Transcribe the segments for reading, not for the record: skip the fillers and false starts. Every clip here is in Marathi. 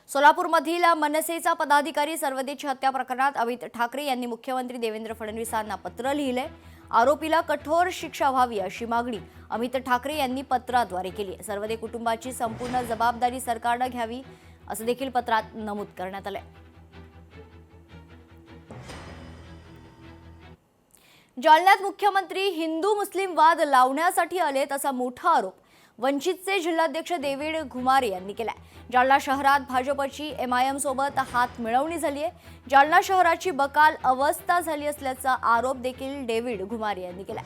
सोलापूरमधील मनसेचा पदाधिकारी सर्वदेची हत्या प्रकरणात अमित ठाकरे यांनी मुख्यमंत्री देवेंद्र फडणवीसांना पत्र लिहिले। आरोपीला कठोर शिक्षा व्हावी अशी मागणी अमित ठाकरे यांनी पत्राद्वारे केली आहे। सर्वदे कुटुंबाची संपूर्ण जबाबदारी सरकारने घ्यावी असं देखील पत्रात नमूद करण्यात आले। जालन्यात मुख्यमंत्री हिंदू मुस्लिम वाद लावण्यासाठी आलेत असा मोठा आरोप वंचितचे जिल्हाध्यक्ष डेव्हिड घुमारे यांनी केलाय। जालना शहरात भाजपची एमआयएम सोबत हात मिळवणी झाली आहे। जालना शहराची बकाल अवस्था झाली असल्याचा आरोप देखील डेव्हिड घुमारे यांनी केलाय।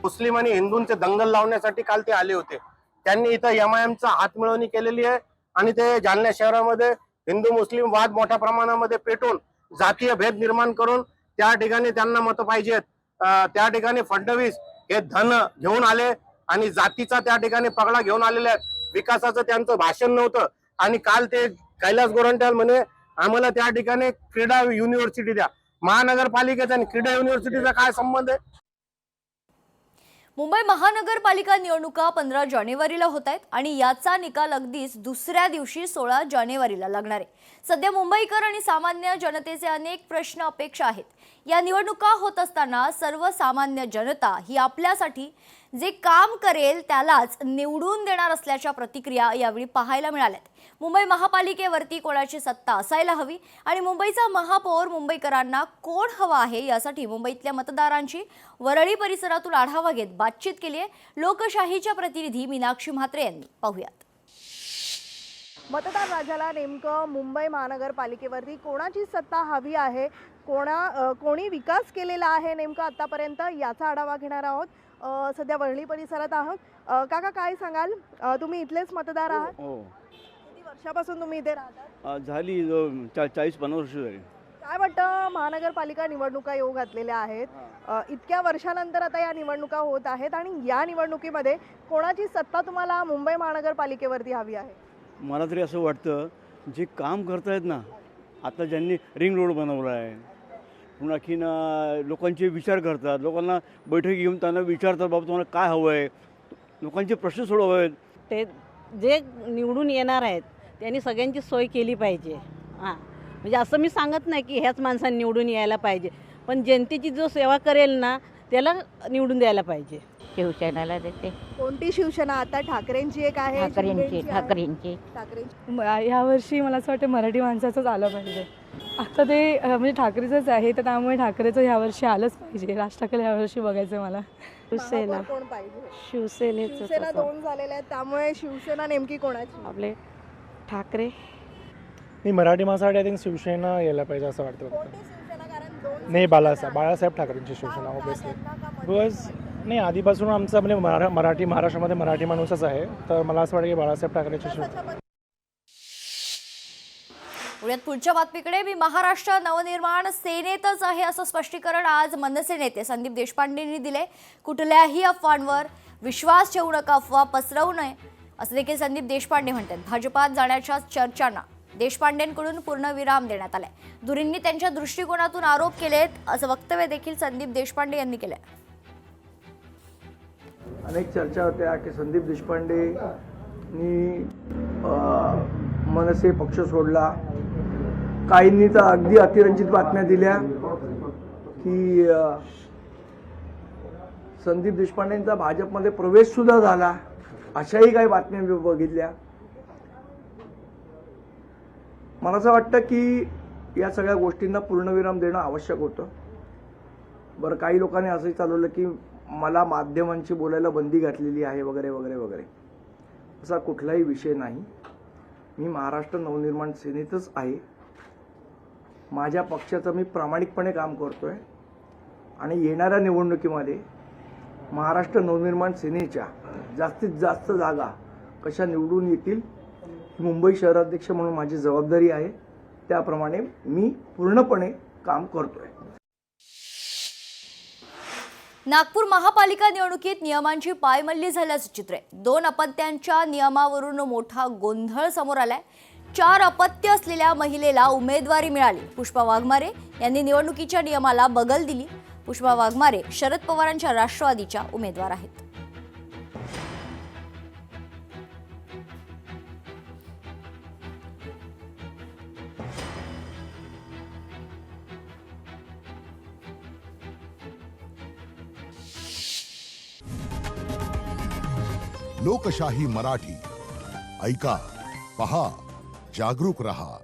मुस्लिम आणि हिंदूंचे दंगल लावण्यासाठी काल ते आले होते। त्यांनी इथं एमआयएमचा हात मिळवणी केलेली आहे आणि ते जालना शहरामध्ये हिंदू मुस्लिम वाद मोठ्या प्रमाणामध्ये पेटून जातीय भेद निर्माण करून त्या ठिकाणी त्यांना मत पाहिजेत। त्या ठिकाणी फडणवीस हे धन घेऊन आले आणि जातीचा त्या ठिकाणी पगडा घेऊन आलेले आहेत। विकासाचं त्यांचं भाषण नव्हतं आणि काल ते कैलास गोरंट्याल म्हणे आम्हाला त्या ठिकाणी क्रीडा युनिव्हर्सिटी द्या। महानगरपालिकेचा आणि क्रीडा युनिव्हर्सिटीचा काय संबंध आहे? मुंबई महानगरपालिका निवडणुका 15 जानेवारीला होत आहेत आणि याचा निकाल अगदीच दुसऱ्या दिवशी 16 जानेवारीला लागणार आहे। सध्या मुंबईकर आणि सामान्य जनतेचे अनेक प्रश्न अपेक्षा आहेत। या निवडणुका होत असताना सर्वसामान्य जनता ही आपल्यासाठी जे काम करेल त्यालाच निवडून देणार असल्याच्या प्रतिक्रिया यावेळी पाहायला मिळाल्यात। मुंबई महापालिकेवरती कोणाची सत्ता असायला हवी आणि मुंबईचा महापौर मुंबईकरांना कोण हवा आहे यासाठी मुंबईतल्या मतदारांची वरळी परिसरातून आढावा घेत बातचीत केली आहे। लोकशाहीच्या प्रतिनिधी मीनाक्षी म्हात्रे यांनी पाहूयात। मतदार राजाला नेमकं मुंबई महानगरपालिकेवरती कोणाची सत्ता हवी आहे, कोणी विकास केलेला आहे नेमकं आतापर्यंत याचा आढावा घेणार आहोत। सध्या वरळी परिसरात आहोत। काका काय सांगाल, तुम्ही इथलेच मतदार आहात? हो। किती वर्षापासून तुम्ही इथे राहतात? झाली 40-50 वर्ष झाली। काय वाटतं, महानगरपालिका निवडणुका येऊ घातलेल्या आहेत, इतक्या वर्षानंतर आता या निवडणुका होत आहेत आणि या निवडणुकीमध्ये कोणाची सत्ता तुम्हाला मुंबई महानगरपालिकेवरती हवी आहे? मला तरी असं वाटतं जे काम करतायत ना, आता ज्यांनी रिंग रोड बनवला आहे, पुन्हा की लोकांचे विचार करतात, लोकांना बैठक घेऊन त्यांना विचारतात बाबा तुम्हाला काय हवं आहे, लोकांचे प्रश्न सोडवावेत। ते जे निवडून येणार आहेत त्यांनी सगळ्यांची सोय केली पाहिजे। हां, म्हणजे असं मी सांगत नाही की ह्याच माणसांनी निवडून यायला पाहिजे, पण जनतेची जो सेवा करेल ना त्याला निवडून द्यायला पाहिजे। शिवसेनेला देते। कोणती शिवसेना? आता ठाकरेंची एक आहे, ठाकरेंची। यावर्षी मला असं वाटतं मराठी माणसाचंच आलं पाहिजे। आता ते म्हणजे ठाकरेचंच आहे, तर त्यामुळे ठाकरेचं ह्यावर्षी आलंच पाहिजे। राज ठाकरे ह्यावर्षी बघायचं मला। शिवसेना कोण पाहिजे? शिवसेना 2 झालेल्या आहेत, त्यामुळे शिवसेना नेमकी कोणाची? आपले ठाकरे। नाही, मराठी माणसासाठी आय थिंक शिवसेना यायला पाहिजे असं वाटतं। कोणती शिवसेना? कारण 2 नाही, बाळासाहेब ठाकरेंची शिवसेना ऑब्विसली। बिकॉज नाही, आधीपासून आमचा म्हणजे महाराष्ट्रामध्ये मराठी माणूसच आहे, तर मला असं वाटतं की बाळासाहेब ठाकरेंची शिवसेना। पुढच्या बातमीकडे, मी महाराष्ट्र नवनिर्माण सेनेतच आहे असं स्पष्टीकरण आज मनसे नेते संदीप देशपांडेंनी दिले। कुठल्याही अफवांवर विश्वास ठेवू नका, अफवा पसरवू नये असं देखील संदीप देशपांडे म्हणतात। भाजपात जाण्याच्या चर्चांना देशपांडेंकडून पूर्णविराम देण्यात आलाय। धुरींनी त्यांच्या दृष्टिकोनातून आरोप केलेत असं वक्तव्य देखील संदीप देशपांडे यांनी केलंय। अनेक चर्चा होत्या की संदीप देशपांडेंनी मनसे पक्ष सोडला। काहींनी तर अगदी अतिरंजित बातम्या दिल्या की संदीप देशपांडेंचा भाजपमध्ये प्रवेश सुद्धा झाला, अशाही काही बातम्या मी बघितल्या। मला असं वाटतं की या सगळ्या गोष्टींना पूर्णविराम देणं आवश्यक होतं। बरं, काही लोकांनी असंही चालवलं की मला माध्यमांची बोलायला बंदी घातलेली आहे वगैरे वगैरे वगैरे। असा कुठलाही विषय नाही। मी महाराष्ट्र नवनिर्माण सेनेतच आहे। माझ्या पक्षाचं मी प्रामाणिकपणे काम करतोय आणि येणाऱ्या निवडणुकीमध्ये महाराष्ट्र नवनिर्माण सेनेच्या जास्तीत जास्त जागा कशा निवडून येतील मुंबई शहराध्यक्ष म्हणून माझी जबाबदारी आहे, त्याप्रमाणे मी पूर्णपणे काम करतोय। नागपूर महापालिका निवडणुकीत नियमांची पायमल्ली झाल्याचं चित्र आहे। 2 अपत्यांच्या नियमावरून मोठा गोंधळ समोर आलाय। 4 अपत्य असलेल्या महिलेला उमेदवारी मिळाली। पुष्पा वाघमारे यांनी निवडणुकीच्या नियमाला बगल दिली। पुष्पा वाघमारे शरद पवारांच्या राष्ट्रवादीच्या उमेदवार आहेत। लोकशाही मराठी ऐका, पहा, जागरूक रहा.